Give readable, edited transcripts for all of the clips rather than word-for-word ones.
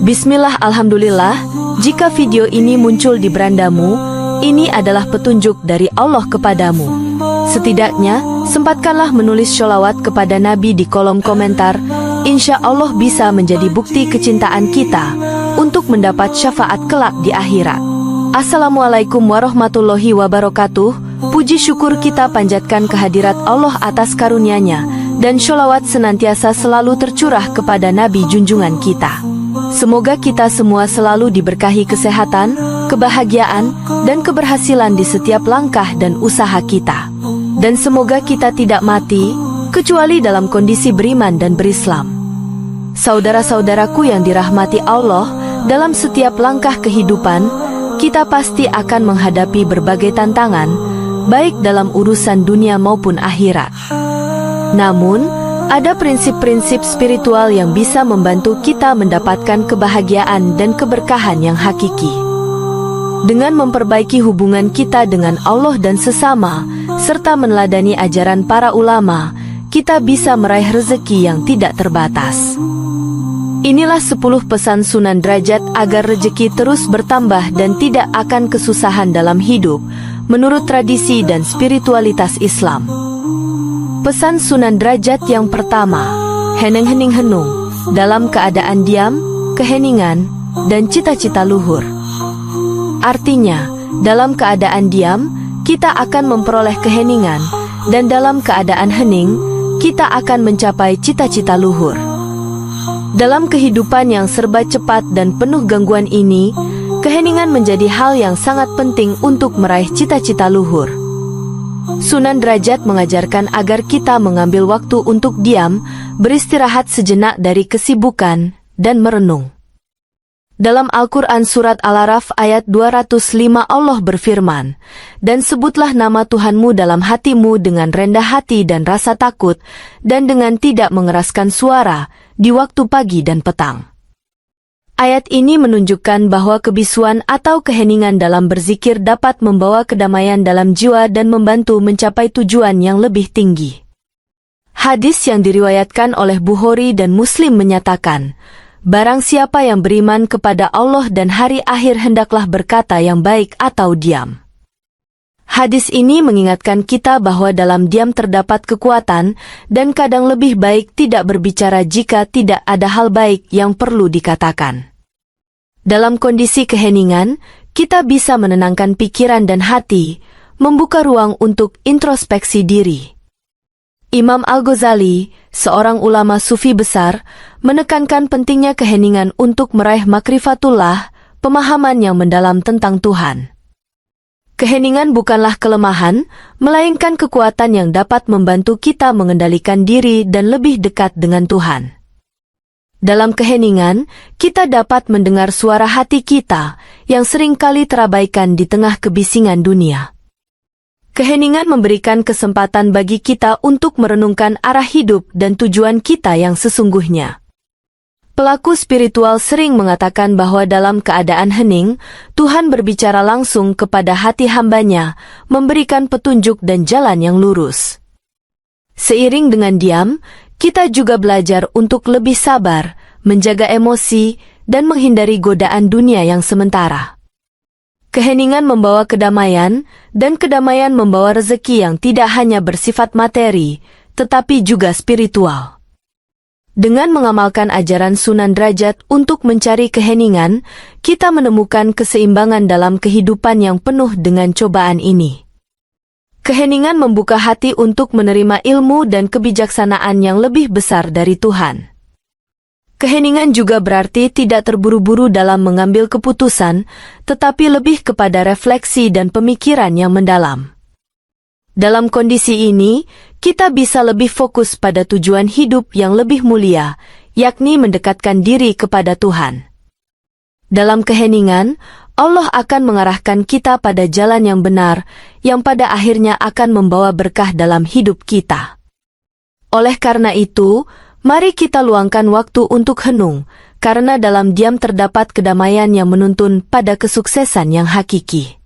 Bismillah, alhamdulillah. Jika video ini muncul di berandamu, ini adalah petunjuk dari Allah kepadamu. Setidaknya, sempatkanlah menulis sholawat kepada Nabi di kolom komentar. Insya Allah bisa menjadi bukti kecintaan kita untuk mendapat syafaat kelak di akhirat. Assalamualaikum warahmatullahi wabarakatuh. Puji syukur kita panjatkan kehadirat Allah atas karunia-Nya, dan sholawat senantiasa selalu tercurah kepada Nabi junjungan kita. Semoga kita semua selalu diberkahi kesehatan, kebahagiaan, dan keberhasilan di setiap langkah dan usaha kita. Dan semoga kita tidak mati, kecuali dalam kondisi beriman dan berislam. Saudara-saudaraku yang dirahmati Allah, dalam setiap langkah kehidupan, kita pasti akan menghadapi berbagai tantangan, baik dalam urusan dunia maupun akhirat. Namun, ada prinsip-prinsip spiritual yang bisa membantu kita mendapatkan kebahagiaan dan keberkahan yang hakiki. Dengan memperbaiki hubungan kita dengan Allah dan sesama, serta meneladani ajaran para ulama, kita bisa meraih rezeki yang tidak terbatas. Inilah 10 pesan Sunan Derajat agar rezeki terus bertambah dan tidak akan kesusahan dalam hidup, menurut tradisi dan spiritualitas Islam. Pesan Sunan Derajat yang pertama, heneng hening henung, dalam keadaan diam, keheningan, dan cita-cita luhur. Artinya, dalam keadaan diam, kita akan memperoleh keheningan, dan dalam keadaan hening, kita akan mencapai cita-cita luhur. Dalam kehidupan yang serba cepat dan penuh gangguan ini, keheningan menjadi hal yang sangat penting untuk meraih cita-cita luhur. Sunan Derajat mengajarkan agar kita mengambil waktu untuk diam, beristirahat sejenak dari kesibukan, dan merenung. Dalam Al-Quran Surat Al-Araf ayat 205 Allah berfirman, "Dan sebutlah nama Tuhanmu dalam hatimu dengan rendah hati dan rasa takut, dan dengan tidak mengeraskan suara, di waktu pagi dan petang." Ayat ini menunjukkan bahwa kebisuan atau keheningan dalam berzikir dapat membawa kedamaian dalam jiwa dan membantu mencapai tujuan yang lebih tinggi. Hadis yang diriwayatkan oleh Bukhari dan Muslim menyatakan, "Barang siapa yang beriman kepada Allah dan hari akhir hendaklah berkata yang baik atau diam." Hadis ini mengingatkan kita bahwa dalam diam terdapat kekuatan, dan kadang lebih baik tidak berbicara jika tidak ada hal baik yang perlu dikatakan. Dalam kondisi keheningan, kita bisa menenangkan pikiran dan hati, membuka ruang untuk introspeksi diri. Imam Al-Ghazali, seorang ulama sufi besar, menekankan pentingnya keheningan untuk meraih makrifatullah, pemahaman yang mendalam tentang Tuhan. Keheningan bukanlah kelemahan, melainkan kekuatan yang dapat membantu kita mengendalikan diri dan lebih dekat dengan Tuhan. Dalam keheningan, kita dapat mendengar suara hati kita, yang seringkali terabaikan di tengah kebisingan dunia. Keheningan memberikan kesempatan bagi kita untuk merenungkan arah hidup dan tujuan kita yang sesungguhnya. Pelaku spiritual sering mengatakan bahwa dalam keadaan hening, Tuhan berbicara langsung kepada hati hamba-Nya, memberikan petunjuk dan jalan yang lurus. Seiring dengan diam, kita juga belajar untuk lebih sabar, menjaga emosi, dan menghindari godaan dunia yang sementara. Keheningan membawa kedamaian, dan kedamaian membawa rezeki yang tidak hanya bersifat materi, tetapi juga spiritual. Dengan mengamalkan ajaran Sunan Derajat untuk mencari keheningan, kita menemukan keseimbangan dalam kehidupan yang penuh dengan cobaan ini. Keheningan membuka hati untuk menerima ilmu dan kebijaksanaan yang lebih besar dari Tuhan. Keheningan juga berarti tidak terburu-buru dalam mengambil keputusan, tetapi lebih kepada refleksi dan pemikiran yang mendalam. Dalam kondisi ini, kita bisa lebih fokus pada tujuan hidup yang lebih mulia, yakni mendekatkan diri kepada Tuhan. Dalam keheningan, Allah akan mengarahkan kita pada jalan yang benar, yang pada akhirnya akan membawa berkah dalam hidup kita. Oleh karena itu, mari kita luangkan waktu untuk henung, karena dalam diam terdapat kedamaian yang menuntun pada kesuksesan yang hakiki.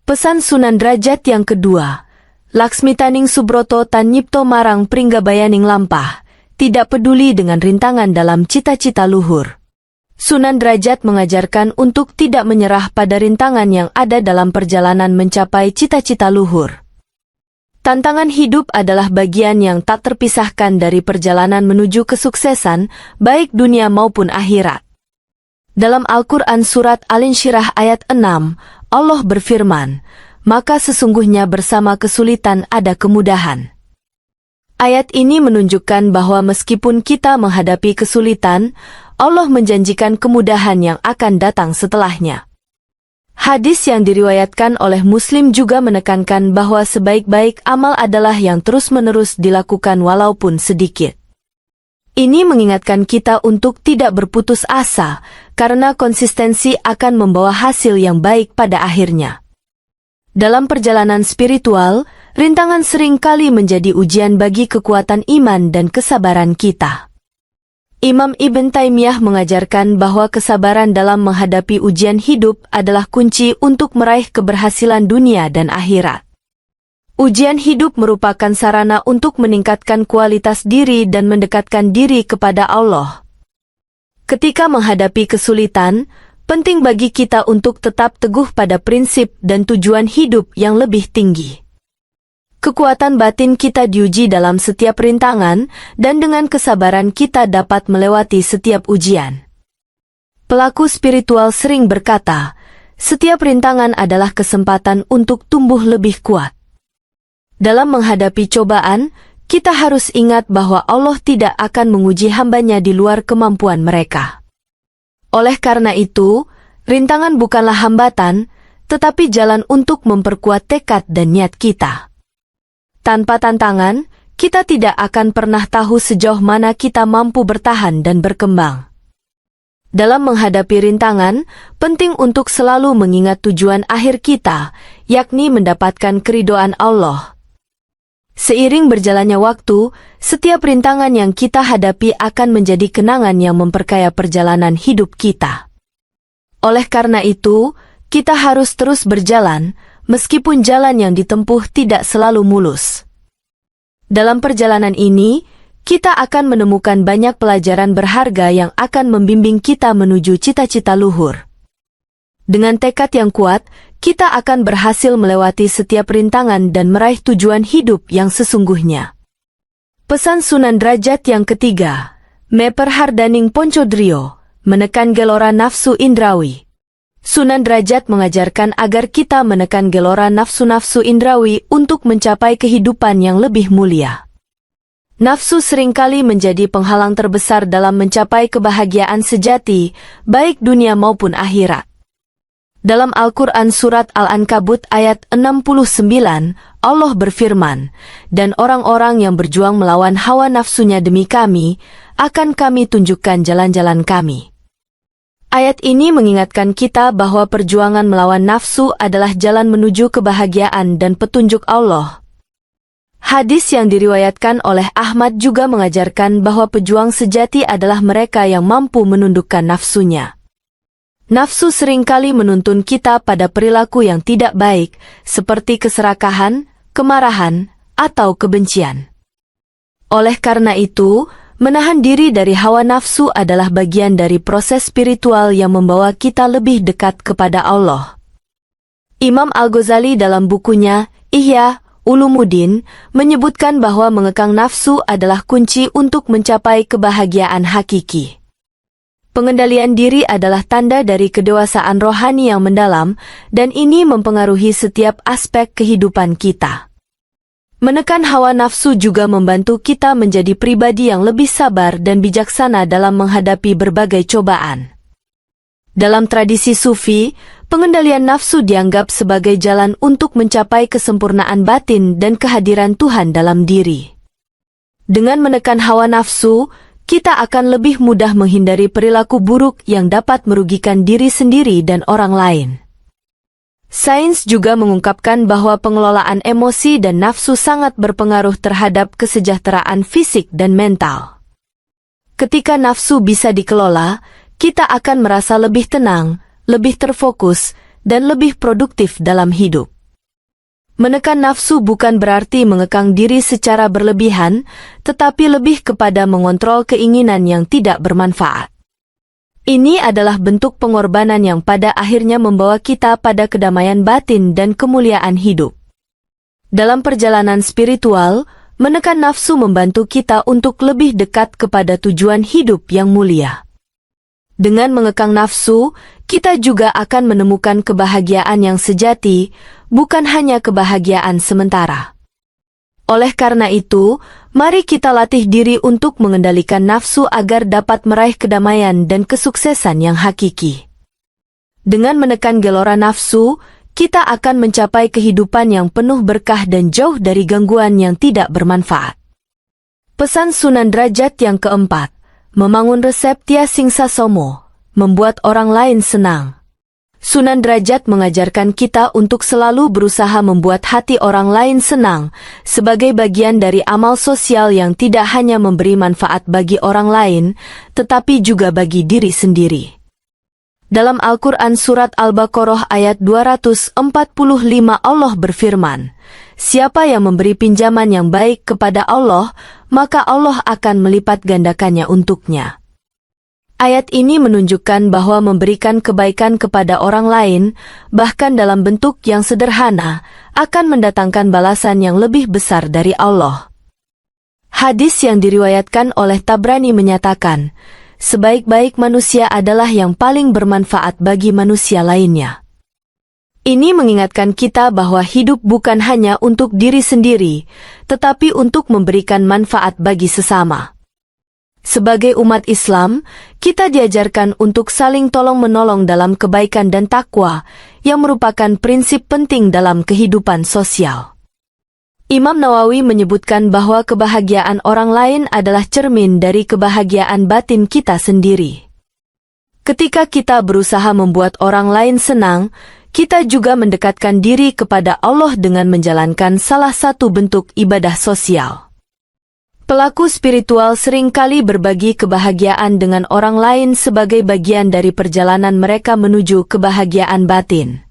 Pesan Sunan Derajat yang kedua, Laksmitaning Subroto tan nyipto marang pringgabayaning lampah, tidak peduli dengan rintangan dalam cita-cita luhur. Sunan Derajat mengajarkan untuk tidak menyerah pada rintangan yang ada dalam perjalanan mencapai cita-cita luhur. Tantangan hidup adalah bagian yang tak terpisahkan dari perjalanan menuju kesuksesan, baik dunia maupun akhirat. Dalam Al-Quran Surat Al-Insyirah ayat 6, Allah berfirman, "Maka sesungguhnya bersama kesulitan ada kemudahan." Ayat ini menunjukkan bahwa meskipun kita menghadapi kesulitan, Allah menjanjikan kemudahan yang akan datang setelahnya. Hadis yang diriwayatkan oleh Muslim juga menekankan bahwa sebaik-baik amal adalah yang terus-menerus dilakukan walaupun sedikit. Ini mengingatkan kita untuk tidak berputus asa, karena konsistensi akan membawa hasil yang baik pada akhirnya. Dalam perjalanan spiritual, rintangan sering kali menjadi ujian bagi kekuatan iman dan kesabaran kita. Imam Ibn Taimiyah mengajarkan bahwa kesabaran dalam menghadapi ujian hidup adalah kunci untuk meraih keberhasilan dunia dan akhirat. Ujian hidup merupakan sarana untuk meningkatkan kualitas diri dan mendekatkan diri kepada Allah. Ketika menghadapi kesulitan, penting bagi kita untuk tetap teguh pada prinsip dan tujuan hidup yang lebih tinggi. Kekuatan batin kita diuji dalam setiap rintangan, dan dengan kesabaran kita dapat melewati setiap ujian. Pelaku spiritual sering berkata, setiap rintangan adalah kesempatan untuk tumbuh lebih kuat. Dalam menghadapi cobaan, kita harus ingat bahwa Allah tidak akan menguji hambanya di luar kemampuan mereka. Oleh karena itu, rintangan bukanlah hambatan, tetapi jalan untuk memperkuat tekad dan niat kita. Tanpa tantangan, kita tidak akan pernah tahu sejauh mana kita mampu bertahan dan berkembang. Dalam menghadapi rintangan, penting untuk selalu mengingat tujuan akhir kita, yakni mendapatkan keridhaan Allah. Seiring berjalannya waktu, setiap rintangan yang kita hadapi akan menjadi kenangan yang memperkaya perjalanan hidup kita. Oleh karena itu, kita harus terus berjalan, meskipun jalan yang ditempuh tidak selalu mulus. Dalam perjalanan ini, kita akan menemukan banyak pelajaran berharga yang akan membimbing kita menuju cita-cita luhur. Dengan tekad yang kuat, kita akan berhasil melewati setiap rintangan dan meraih tujuan hidup yang sesungguhnya. Pesan Sunan Derajat yang ketiga, Meperhardaning Poncodrio, menekan gelora nafsu indrawi. Sunan Derajat mengajarkan agar kita menekan gelora nafsu-nafsu indrawi untuk mencapai kehidupan yang lebih mulia. Nafsu seringkali menjadi penghalang terbesar dalam mencapai kebahagiaan sejati, baik dunia maupun akhirat. Dalam Al-Quran Surat Al-Ankabut ayat 69, Allah berfirman, "Dan orang-orang yang berjuang melawan hawa nafsunya demi kami, akan kami tunjukkan jalan-jalan kami." Ayat ini mengingatkan kita bahwa perjuangan melawan nafsu adalah jalan menuju kebahagiaan dan petunjuk Allah. Hadis yang diriwayatkan oleh Ahmad juga mengajarkan bahwa pejuang sejati adalah mereka yang mampu menundukkan nafsunya. Nafsu seringkali menuntun kita pada perilaku yang tidak baik, seperti keserakahan, kemarahan, atau kebencian. Oleh karena itu, menahan diri dari hawa nafsu adalah bagian dari proses spiritual yang membawa kita lebih dekat kepada Allah. Imam Al-Ghazali dalam bukunya, Ihya Ulumuddin, menyebutkan bahwa mengekang nafsu adalah kunci untuk mencapai kebahagiaan hakiki. Pengendalian diri adalah tanda dari kedewasaan rohani yang mendalam, dan ini mempengaruhi setiap aspek kehidupan kita. Menekan hawa nafsu juga membantu kita menjadi pribadi yang lebih sabar dan bijaksana dalam menghadapi berbagai cobaan. Dalam tradisi Sufi, pengendalian nafsu dianggap sebagai jalan untuk mencapai kesempurnaan batin dan kehadiran Tuhan dalam diri. Dengan menekan hawa nafsu, kita akan lebih mudah menghindari perilaku buruk yang dapat merugikan diri sendiri dan orang lain. Sains juga mengungkapkan bahwa pengelolaan emosi dan nafsu sangat berpengaruh terhadap kesejahteraan fisik dan mental. Ketika nafsu bisa dikelola, kita akan merasa lebih tenang, lebih terfokus, dan lebih produktif dalam hidup. Menekan nafsu bukan berarti mengekang diri secara berlebihan, tetapi lebih kepada mengontrol keinginan yang tidak bermanfaat. Ini adalah bentuk pengorbanan yang pada akhirnya membawa kita pada kedamaian batin dan kemuliaan hidup. Dalam perjalanan spiritual, menekan nafsu membantu kita untuk lebih dekat kepada tujuan hidup yang mulia. Dengan mengekang nafsu, kita juga akan menemukan kebahagiaan yang sejati, bukan hanya kebahagiaan sementara. Oleh karena itu, mari kita latih diri untuk mengendalikan nafsu agar dapat meraih kedamaian dan kesuksesan yang hakiki. Dengan menekan gelora nafsu, kita akan mencapai kehidupan yang penuh berkah dan jauh dari gangguan yang tidak bermanfaat. Pesan Sunan Derajat yang keempat, membangun resep Tia Singsa Somo, membuat orang lain senang. Sunan Derajat mengajarkan kita untuk selalu berusaha membuat hati orang lain senang, sebagai bagian dari amal sosial yang tidak hanya memberi manfaat bagi orang lain, tetapi juga bagi diri sendiri. Dalam Al-Quran Surat Al-Baqarah ayat 245 Allah berfirman, "Siapa yang memberi pinjaman yang baik kepada Allah, maka Allah akan melipat gandakannya untuknya." Ayat ini menunjukkan bahwa memberikan kebaikan kepada orang lain, bahkan dalam bentuk yang sederhana, akan mendatangkan balasan yang lebih besar dari Allah. Hadis yang diriwayatkan oleh Tabrani menyatakan, sebaik-baik manusia adalah yang paling bermanfaat bagi manusia lainnya. Ini mengingatkan kita bahwa hidup bukan hanya untuk diri sendiri, tetapi untuk memberikan manfaat bagi sesama. Sebagai umat Islam, kita diajarkan untuk saling tolong-menolong dalam kebaikan dan takwa, yang merupakan prinsip penting dalam kehidupan sosial. Imam Nawawi menyebutkan bahwa kebahagiaan orang lain adalah cermin dari kebahagiaan batin kita sendiri. Ketika kita berusaha membuat orang lain senang, kita juga mendekatkan diri kepada Allah dengan menjalankan salah satu bentuk ibadah sosial. Pelaku spiritual seringkali berbagi kebahagiaan dengan orang lain sebagai bagian dari perjalanan mereka menuju kebahagiaan batin.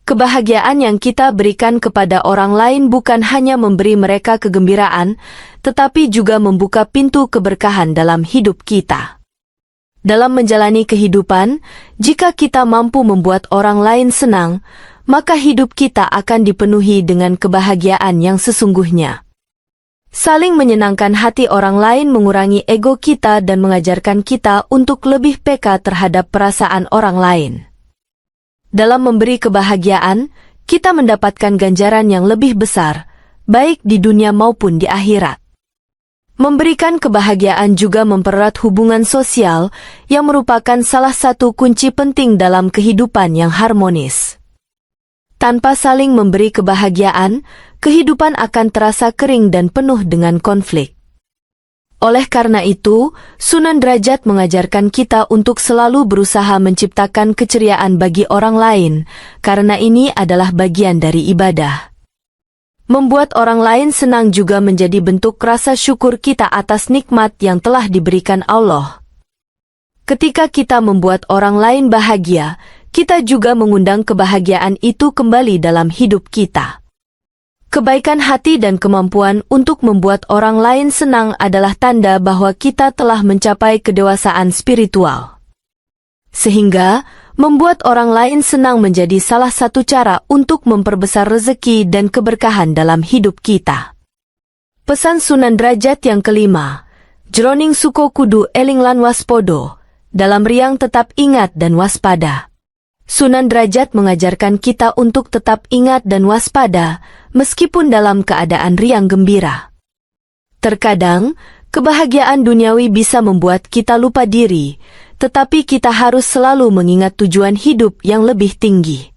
Kebahagiaan yang kita berikan kepada orang lain bukan hanya memberi mereka kegembiraan, tetapi juga membuka pintu keberkahan dalam hidup kita. Dalam menjalani kehidupan, jika kita mampu membuat orang lain senang, maka hidup kita akan dipenuhi dengan kebahagiaan yang sesungguhnya. Saling menyenangkan hati orang lain mengurangi ego kita dan mengajarkan kita untuk lebih peka terhadap perasaan orang lain. Dalam memberi kebahagiaan, kita mendapatkan ganjaran yang lebih besar, baik di dunia maupun di akhirat. Memberikan kebahagiaan juga mempererat hubungan sosial, yang merupakan salah satu kunci penting dalam kehidupan yang harmonis. Tanpa saling memberi kebahagiaan, kehidupan akan terasa kering dan penuh dengan konflik. Oleh karena itu, Sunan Derajat mengajarkan kita untuk selalu berusaha menciptakan keceriaan bagi orang lain, karena ini adalah bagian dari ibadah. Membuat orang lain senang juga menjadi bentuk rasa syukur kita atas nikmat yang telah diberikan Allah. Ketika kita membuat orang lain bahagia, kita juga mengundang kebahagiaan itu kembali dalam hidup kita. Kebaikan hati dan kemampuan untuk membuat orang lain senang adalah tanda bahwa kita telah mencapai kedewasaan spiritual. Sehingga, membuat orang lain senang menjadi salah satu cara untuk memperbesar rezeki dan keberkahan dalam hidup kita. Pesan Sunan Derajat yang kelima, jroning suko kudu eling lan waspodo, dalam riang tetap ingat dan waspada. Sunan Derajat mengajarkan kita untuk tetap ingat dan waspada, meskipun dalam keadaan riang gembira. Terkadang, kebahagiaan duniawi bisa membuat kita lupa diri, tetapi kita harus selalu mengingat tujuan hidup yang lebih tinggi.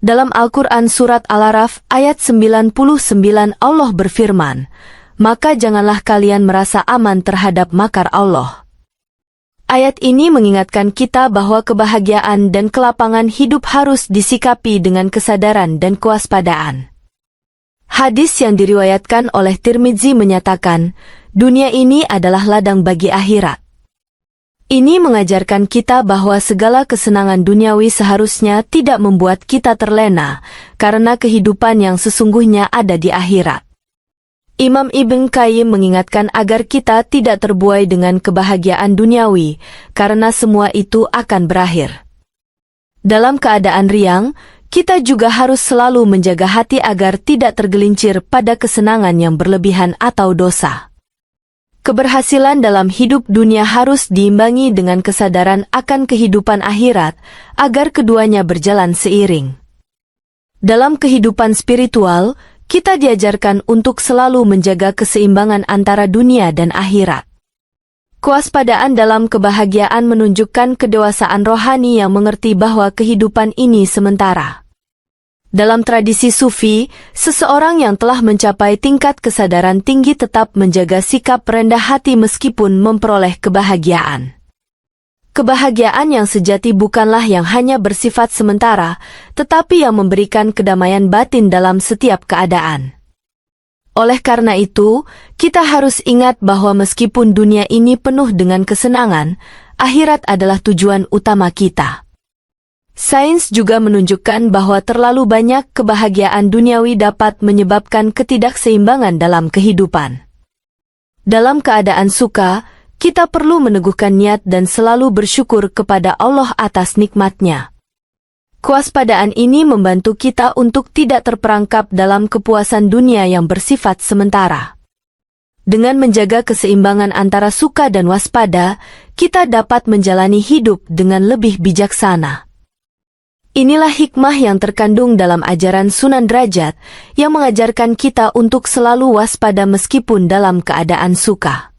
Dalam Al-Quran Surat Al-Araf ayat 99 Allah berfirman, "Maka janganlah kalian merasa aman terhadap makar Allah." Ayat ini mengingatkan kita bahwa kebahagiaan dan kelapangan hidup harus disikapi dengan kesadaran dan kewaspadaan. Hadis yang diriwayatkan oleh Tirmidzi menyatakan, dunia ini adalah ladang bagi akhirat. Ini mengajarkan kita bahwa segala kesenangan duniawi seharusnya tidak membuat kita terlena, karena kehidupan yang sesungguhnya ada di akhirat. Imam Ibn Qayyim mengingatkan agar kita tidak terbuai dengan kebahagiaan duniawi, karena semua itu akan berakhir. Dalam keadaan riang, kita juga harus selalu menjaga hati agar tidak tergelincir pada kesenangan yang berlebihan atau dosa. Keberhasilan dalam hidup dunia harus diimbangi dengan kesadaran akan kehidupan akhirat, agar keduanya berjalan seiring. Dalam kehidupan spiritual, kita diajarkan untuk selalu menjaga keseimbangan antara dunia dan akhirat. Kewaspadaan dalam kebahagiaan menunjukkan kedewasaan rohani yang mengerti bahwa kehidupan ini sementara. Dalam tradisi Sufi, seseorang yang telah mencapai tingkat kesadaran tinggi tetap menjaga sikap rendah hati meskipun memperoleh kebahagiaan. Kebahagiaan yang sejati bukanlah yang hanya bersifat sementara, tetapi yang memberikan kedamaian batin dalam setiap keadaan. Oleh karena itu, kita harus ingat bahwa meskipun dunia ini penuh dengan kesenangan, akhirat adalah tujuan utama kita. Sains juga menunjukkan bahwa terlalu banyak kebahagiaan duniawi dapat menyebabkan ketidakseimbangan dalam kehidupan. Dalam keadaan suka, kita perlu meneguhkan niat dan selalu bersyukur kepada Allah atas nikmat-Nya. Kewaspadaan ini membantu kita untuk tidak terperangkap dalam kepuasan dunia yang bersifat sementara. Dengan menjaga keseimbangan antara suka dan waspada, kita dapat menjalani hidup dengan lebih bijaksana. Inilah hikmah yang terkandung dalam ajaran Sunan Derajat, yang mengajarkan kita untuk selalu waspada meskipun dalam keadaan suka.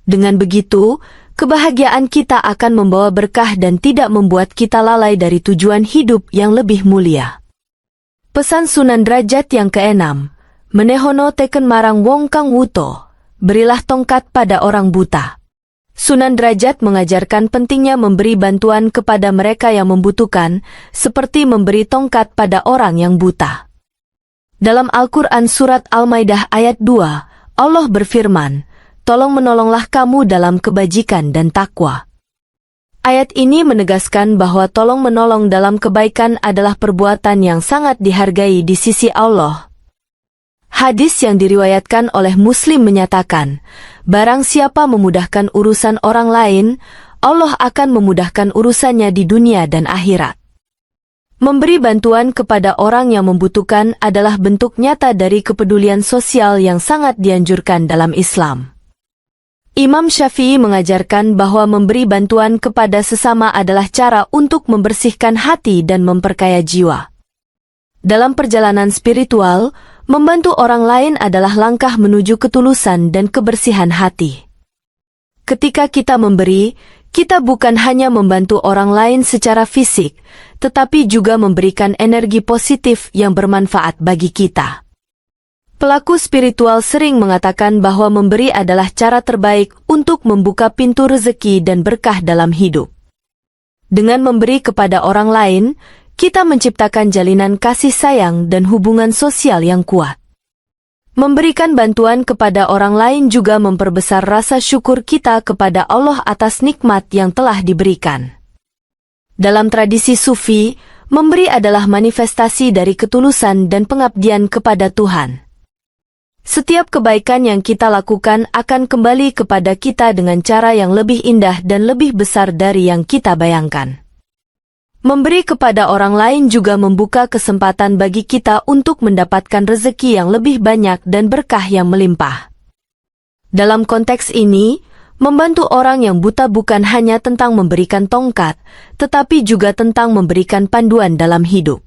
Dengan begitu, kebahagiaan kita akan membawa berkah dan tidak membuat kita lalai dari tujuan hidup yang lebih mulia. Pesan Sunan Derajat yang keenam, menehono teken marang wong kang wuto, berilah tongkat pada orang buta. Sunan Derajat mengajarkan pentingnya memberi bantuan kepada mereka yang membutuhkan, seperti memberi tongkat pada orang yang buta. Dalam Al-Quran Surat Al-Maidah ayat 2, Allah berfirman, "Tolong menolonglah kamu dalam kebajikan dan takwa." Ayat ini menegaskan bahwa tolong menolong dalam kebaikan adalah perbuatan yang sangat dihargai di sisi Allah. Hadis yang diriwayatkan oleh Muslim menyatakan, barang siapa memudahkan urusan orang lain, Allah akan memudahkan urusannya di dunia dan akhirat. Memberi bantuan kepada orang yang membutuhkan adalah bentuk nyata dari kepedulian sosial yang sangat dianjurkan dalam Islam. Imam Syafi'i mengajarkan bahwa memberi bantuan kepada sesama adalah cara untuk membersihkan hati dan memperkaya jiwa. Dalam perjalanan spiritual, membantu orang lain adalah langkah menuju ketulusan dan kebersihan hati. Ketika kita memberi, kita bukan hanya membantu orang lain secara fisik, tetapi juga memberikan energi positif yang bermanfaat bagi kita. Pelaku spiritual sering mengatakan bahwa memberi adalah cara terbaik untuk membuka pintu rezeki dan berkah dalam hidup. Dengan memberi kepada orang lain, kita menciptakan jalinan kasih sayang dan hubungan sosial yang kuat. Memberikan bantuan kepada orang lain juga memperbesar rasa syukur kita kepada Allah atas nikmat yang telah diberikan. Dalam tradisi Sufi, memberi adalah manifestasi dari ketulusan dan pengabdian kepada Tuhan. Setiap kebaikan yang kita lakukan akan kembali kepada kita dengan cara yang lebih indah dan lebih besar dari yang kita bayangkan. Memberi kepada orang lain juga membuka kesempatan bagi kita untuk mendapatkan rezeki yang lebih banyak dan berkah yang melimpah. Dalam konteks ini, membantu orang yang buta bukan hanya tentang memberikan tongkat, tetapi juga tentang memberikan panduan dalam hidup.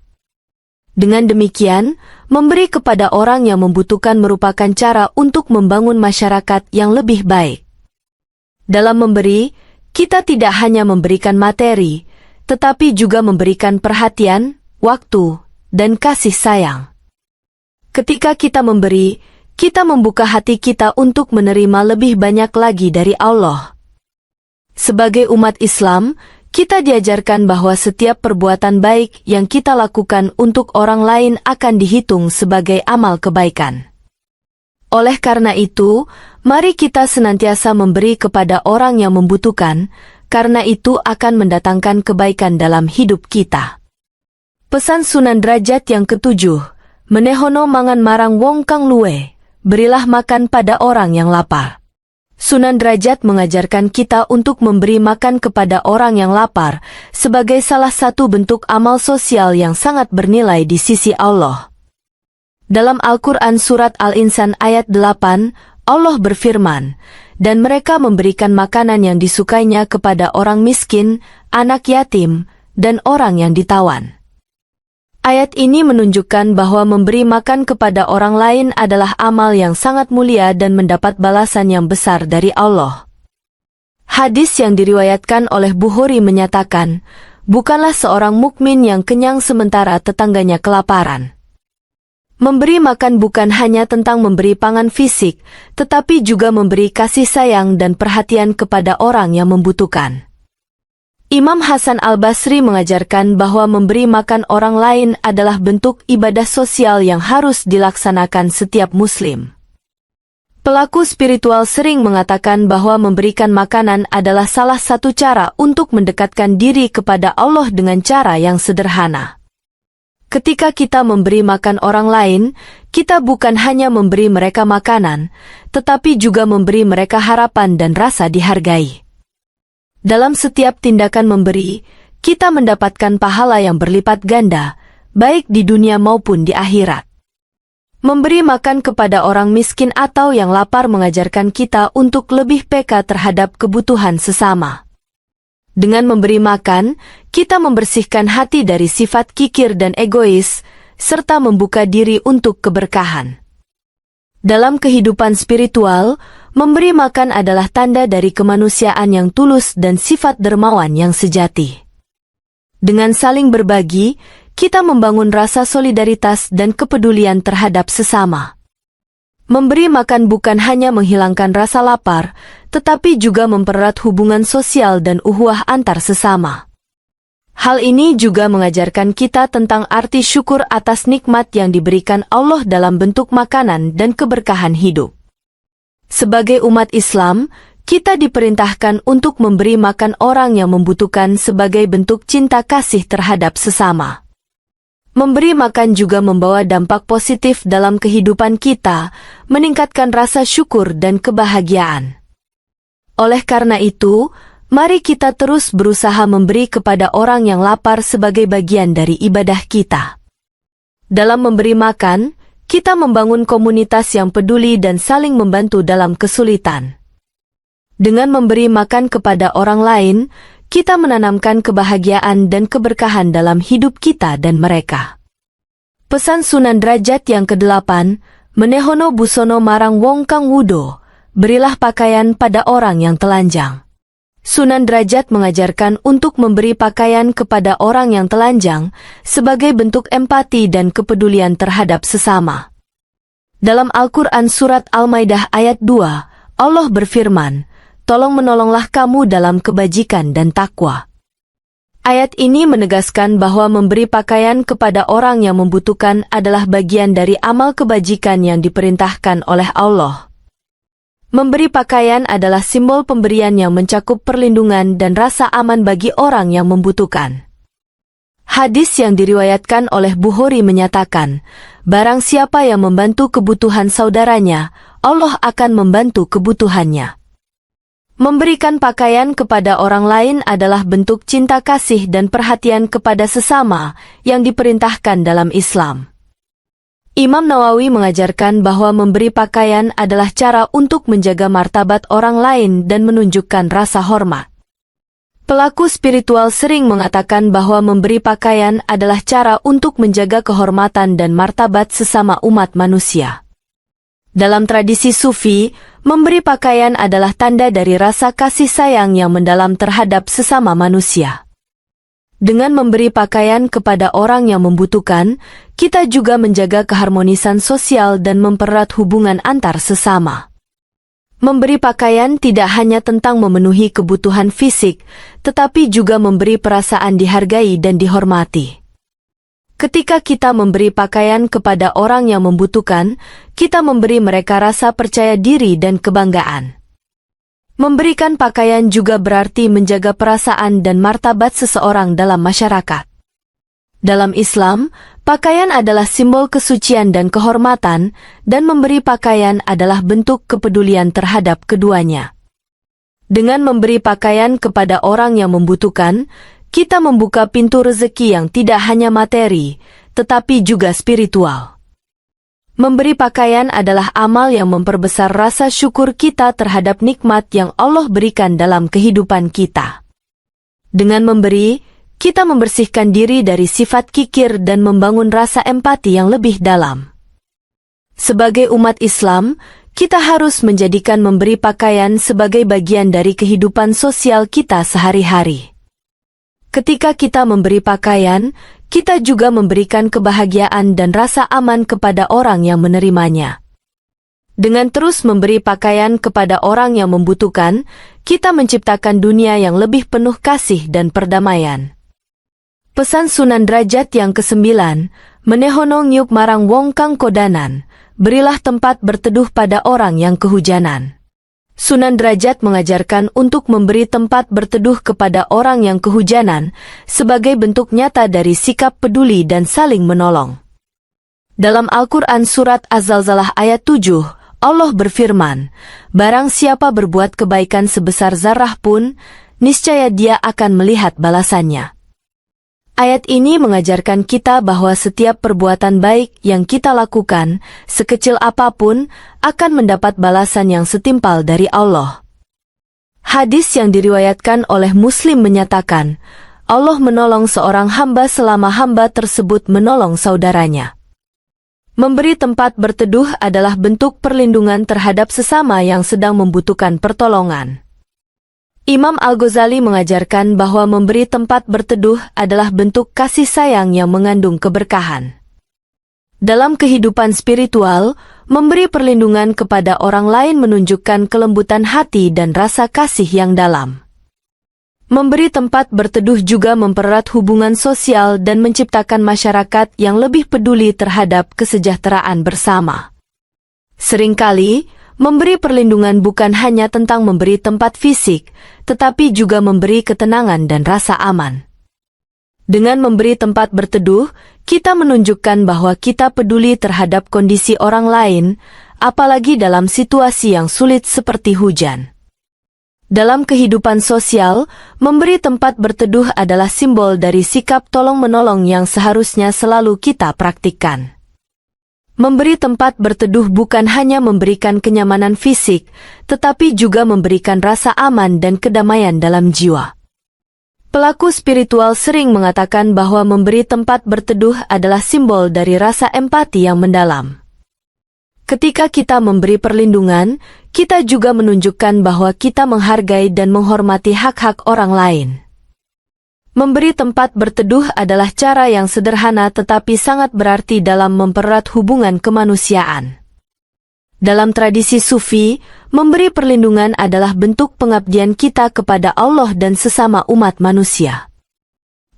Dengan demikian, memberi kepada orang yang membutuhkan merupakan cara untuk membangun masyarakat yang lebih baik. Dalam memberi, kita tidak hanya memberikan materi, tetapi juga memberikan perhatian, waktu, dan kasih sayang. Ketika kita memberi, kita membuka hati kita untuk menerima lebih banyak lagi dari Allah. Sebagai umat Islam, kita diajarkan bahwa setiap perbuatan baik yang kita lakukan untuk orang lain akan dihitung sebagai amal kebaikan. Oleh karena itu, mari kita senantiasa memberi kepada orang yang membutuhkan, karena itu akan mendatangkan kebaikan dalam hidup kita. Pesan Sunan Derajat yang ketujuh, menehono mangan marang wong kang luwe, berilah makan pada orang yang lapar. Sunan Derajat mengajarkan kita untuk memberi makan kepada orang yang lapar sebagai salah satu bentuk amal sosial yang sangat bernilai di sisi Allah. Dalam Al-Quran Surat Al-Insan ayat 8, Allah berfirman, dan mereka memberikan makanan yang disukainya kepada orang miskin, anak yatim, dan orang yang ditawan. Ayat ini menunjukkan bahwa memberi makan kepada orang lain adalah amal yang sangat mulia dan mendapat balasan yang besar dari Allah. Hadis yang diriwayatkan oleh Bukhari menyatakan, bukanlah seorang mukmin yang kenyang sementara tetangganya kelaparan. Memberi makan bukan hanya tentang memberi pangan fisik, tetapi juga memberi kasih sayang dan perhatian kepada orang yang membutuhkan. Imam Hasan Al-Basri mengajarkan bahwa memberi makan orang lain adalah bentuk ibadah sosial yang harus dilaksanakan setiap muslim. Pelaku spiritual sering mengatakan bahwa memberikan makanan adalah salah satu cara untuk mendekatkan diri kepada Allah dengan cara yang sederhana. Ketika kita memberi makan orang lain, kita bukan hanya memberi mereka makanan, tetapi juga memberi mereka harapan dan rasa dihargai. Dalam setiap tindakan memberi, kita mendapatkan pahala yang berlipat ganda, baik di dunia maupun di akhirat. Memberi makan kepada orang miskin atau yang lapar mengajarkan kita untuk lebih peka terhadap kebutuhan sesama. Dengan memberi makan, kita membersihkan hati dari sifat kikir dan egois, serta membuka diri untuk keberkahan. Dalam kehidupan spiritual, memberi makan adalah tanda dari kemanusiaan yang tulus dan sifat dermawan yang sejati. Dengan saling berbagi, kita membangun rasa solidaritas dan kepedulian terhadap sesama. Memberi makan bukan hanya menghilangkan rasa lapar, tetapi juga mempererat hubungan sosial dan ukhuwah antar sesama. Hal ini juga mengajarkan kita tentang arti syukur atas nikmat yang diberikan Allah dalam bentuk makanan dan keberkahan hidup. Sebagai umat Islam, kita diperintahkan untuk memberi makan orang yang membutuhkan sebagai bentuk cinta kasih terhadap sesama. Memberi makan juga membawa dampak positif dalam kehidupan kita, meningkatkan rasa syukur dan kebahagiaan. Oleh karena itu, mari kita terus berusaha memberi kepada orang yang lapar sebagai bagian dari ibadah kita. Dalam memberi makan, kita membangun komunitas yang peduli dan saling membantu dalam kesulitan. Dengan memberi makan kepada orang lain, kita menanamkan kebahagiaan dan keberkahan dalam hidup kita dan mereka. Pesan Sunan Derajat yang ke-8, menehono busono marang wong kang wudo, berilah pakaian pada orang yang telanjang. Sunan Derajat mengajarkan untuk memberi pakaian kepada orang yang telanjang sebagai bentuk empati dan kepedulian terhadap sesama. Dalam Al-Quran Surat Al-Maidah ayat 2, Allah berfirman, tolong menolonglah kamu dalam kebajikan dan takwa. Ayat ini menegaskan bahwa memberi pakaian kepada orang yang membutuhkan adalah bagian dari amal kebajikan yang diperintahkan oleh Allah. Memberi pakaian adalah simbol pemberian yang mencakup perlindungan dan rasa aman bagi orang yang membutuhkan. Hadis yang diriwayatkan oleh Bukhari menyatakan, barang siapa yang membantu kebutuhan saudaranya, Allah akan membantu kebutuhannya. Memberikan pakaian kepada orang lain adalah bentuk cinta kasih dan perhatian kepada sesama yang diperintahkan dalam Islam. Imam Nawawi mengajarkan bahwa memberi pakaian adalah cara untuk menjaga martabat orang lain dan menunjukkan rasa hormat. Pelaku spiritual sering mengatakan bahwa memberi pakaian adalah cara untuk menjaga kehormatan dan martabat sesama umat manusia. Dalam tradisi Sufi, memberi pakaian adalah tanda dari rasa kasih sayang yang mendalam terhadap sesama manusia. Dengan memberi pakaian kepada orang yang membutuhkan, kita juga menjaga keharmonisan sosial dan mempererat hubungan antar sesama. Memberi pakaian tidak hanya tentang memenuhi kebutuhan fisik, tetapi juga memberi perasaan dihargai dan dihormati. Ketika kita memberi pakaian kepada orang yang membutuhkan, kita memberi mereka rasa percaya diri dan kebanggaan. Memberikan pakaian juga berarti menjaga perasaan dan martabat seseorang dalam masyarakat. Dalam Islam, pakaian adalah simbol kesucian dan kehormatan, dan memberi pakaian adalah bentuk kepedulian terhadap keduanya. Dengan memberi pakaian kepada orang yang membutuhkan, kita membuka pintu rezeki yang tidak hanya materi, tetapi juga spiritual. Memberi pakaian adalah amal yang memperbesar rasa syukur kita terhadap nikmat yang Allah berikan dalam kehidupan kita. Dengan memberi, kita membersihkan diri dari sifat kikir dan membangun rasa empati yang lebih dalam. Sebagai umat Islam, kita harus menjadikan memberi pakaian sebagai bagian dari kehidupan sosial kita sehari-hari. Ketika kita memberi pakaian, kita juga memberikan kebahagiaan dan rasa aman kepada orang yang menerimanya. Dengan terus memberi pakaian kepada orang yang membutuhkan, kita menciptakan dunia yang lebih penuh kasih dan perdamaian. Pesan Sunan Derajat yang ke-9, menehono ngyup marang wong kang kodanan, berilah tempat berteduh pada orang yang kehujanan. Sunan Derajat mengajarkan untuk memberi tempat berteduh kepada orang yang kehujanan sebagai bentuk nyata dari sikap peduli dan saling menolong. Dalam Al-Quran Surat Az-Zalzalah ayat 7, Allah berfirman, "Barang siapa berbuat kebaikan sebesar zarah pun, niscaya dia akan melihat balasannya." Ayat ini mengajarkan kita bahwa setiap perbuatan baik yang kita lakukan, sekecil apapun, akan mendapat balasan yang setimpal dari Allah. Hadis yang diriwayatkan oleh Muslim menyatakan, Allah menolong seorang hamba selama hamba tersebut menolong saudaranya. Memberi tempat berteduh adalah bentuk perlindungan terhadap sesama yang sedang membutuhkan pertolongan. Imam Al-Ghazali mengajarkan bahwa memberi tempat berteduh adalah bentuk kasih sayang yang mengandung keberkahan. Dalam kehidupan spiritual, memberi perlindungan kepada orang lain menunjukkan kelembutan hati dan rasa kasih yang dalam. Memberi tempat berteduh juga mempererat hubungan sosial dan menciptakan masyarakat yang lebih peduli terhadap kesejahteraan bersama. Seringkali, memberi perlindungan bukan hanya tentang memberi tempat fisik, tetapi juga memberi ketenangan dan rasa aman. Dengan memberi tempat berteduh, kita menunjukkan bahwa kita peduli terhadap kondisi orang lain, apalagi dalam situasi yang sulit seperti hujan. Dalam kehidupan sosial, memberi tempat berteduh adalah simbol dari sikap tolong-menolong yang seharusnya selalu kita praktikkan. Memberi tempat berteduh bukan hanya memberikan kenyamanan fisik, tetapi juga memberikan rasa aman dan kedamaian dalam jiwa. Pelaku spiritual sering mengatakan bahwa memberi tempat berteduh adalah simbol dari rasa empati yang mendalam. Ketika kita memberi perlindungan, kita juga menunjukkan bahwa kita menghargai dan menghormati hak-hak orang lain. Memberi tempat berteduh adalah cara yang sederhana tetapi sangat berarti dalam mempererat hubungan kemanusiaan. Dalam tradisi Sufi, memberi perlindungan adalah bentuk pengabdian kita kepada Allah dan sesama umat manusia.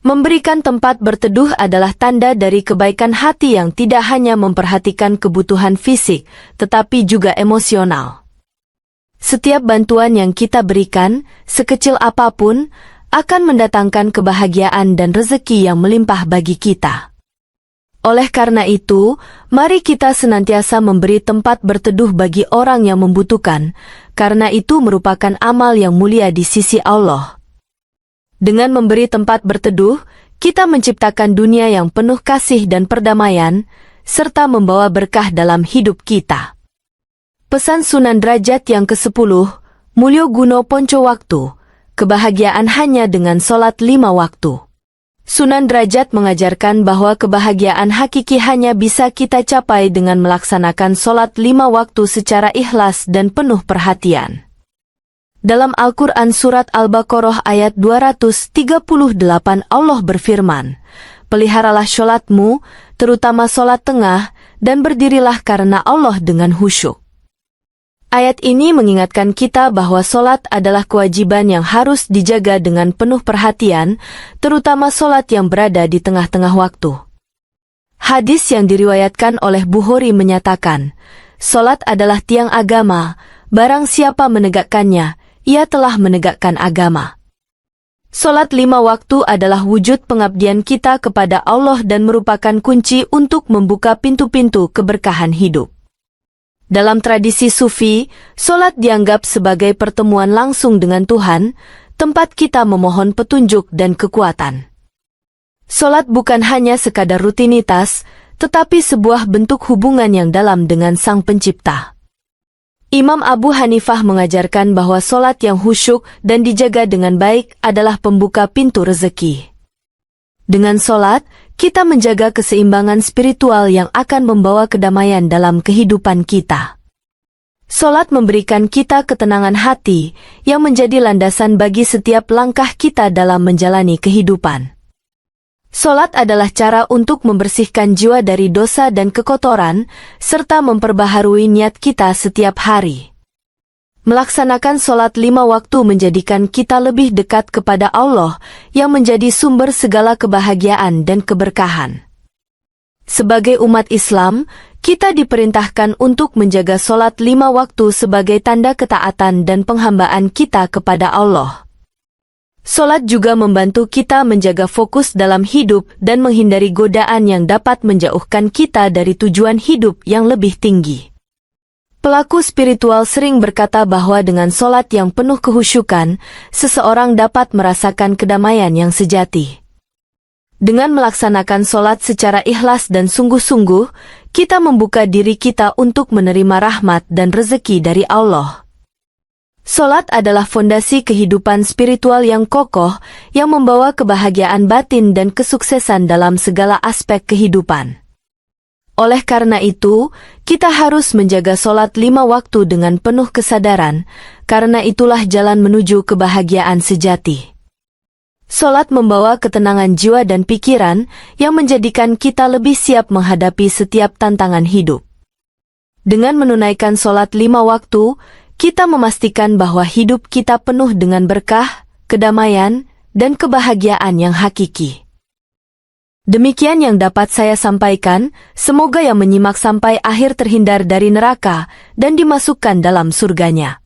Memberikan tempat berteduh adalah tanda dari kebaikan hati yang tidak hanya memperhatikan kebutuhan fisik, tetapi juga emosional. Setiap bantuan yang kita berikan, sekecil apapun, akan mendatangkan kebahagiaan dan rezeki yang melimpah bagi kita. Oleh karena itu, mari kita senantiasa memberi tempat berteduh bagi orang yang membutuhkan, karena itu merupakan amal yang mulia di sisi Allah. Dengan memberi tempat berteduh, kita menciptakan dunia yang penuh kasih dan perdamaian, serta membawa berkah dalam hidup kita. Pesan Sunan Derajat yang ke-10, Mulyo Guno Ponco Waktu, kebahagiaan hanya dengan sholat 5 waktu. Sunan Derajat mengajarkan bahwa kebahagiaan hakiki hanya bisa kita capai dengan melaksanakan sholat 5 waktu secara ikhlas dan penuh perhatian. Dalam Al-Quran Surat Al-Baqarah ayat 238 Allah berfirman, "Peliharalah sholatmu, terutama sholat tengah, dan berdirilah karena Allah dengan khusyuk." Ayat ini mengingatkan kita bahwa sholat adalah kewajiban yang harus dijaga dengan penuh perhatian, terutama sholat yang berada di tengah-tengah waktu. Hadis yang diriwayatkan oleh Bukhari menyatakan, sholat adalah tiang agama, barang siapa menegakkannya, ia telah menegakkan agama. Solat 5 waktu adalah wujud pengabdian kita kepada Allah dan merupakan kunci untuk membuka pintu-pintu keberkahan hidup. Dalam tradisi Sufi, solat dianggap sebagai pertemuan langsung dengan Tuhan, tempat kita memohon petunjuk dan kekuatan. Solat bukan hanya sekadar rutinitas, tetapi sebuah bentuk hubungan yang dalam dengan Sang Pencipta. Imam Abu Hanifah mengajarkan bahwa solat yang khusyuk dan dijaga dengan baik adalah pembuka pintu rezeki. Dengan solat, kita menjaga keseimbangan spiritual yang akan membawa kedamaian dalam kehidupan kita. Solat memberikan kita ketenangan hati yang menjadi landasan bagi setiap langkah kita dalam menjalani kehidupan. Solat adalah cara untuk membersihkan jiwa dari dosa dan kekotoran, serta memperbaharui niat kita setiap hari. Melaksanakan solat 5 waktu menjadikan kita lebih dekat kepada Allah, yang menjadi sumber segala kebahagiaan dan keberkahan. Sebagai umat Islam, kita diperintahkan untuk menjaga solat 5 waktu sebagai tanda ketaatan dan penghambaan kita kepada Allah. Solat juga membantu kita menjaga fokus dalam hidup dan menghindari godaan yang dapat menjauhkan kita dari tujuan hidup yang lebih tinggi. Pelaku spiritual sering berkata bahwa dengan solat yang penuh kehusyukan, seseorang dapat merasakan kedamaian yang sejati. Dengan melaksanakan solat secara ikhlas dan sungguh-sungguh, kita membuka diri kita untuk menerima rahmat dan rezeki dari Allah. Solat adalah fondasi kehidupan spiritual yang kokoh, yang membawa kebahagiaan batin dan kesuksesan dalam segala aspek kehidupan. Oleh karena itu, kita harus menjaga solat 5 waktu dengan penuh kesadaran, karena itulah jalan menuju kebahagiaan sejati. Solat membawa ketenangan jiwa dan pikiran, yang menjadikan kita lebih siap menghadapi setiap tantangan hidup. Dengan menunaikan solat 5 waktu, kita memastikan bahwa hidup kita penuh dengan berkah, kedamaian, dan kebahagiaan yang hakiki. Demikian yang dapat saya sampaikan, semoga yang menyimak sampai akhir terhindar dari neraka dan dimasukkan dalam surganya.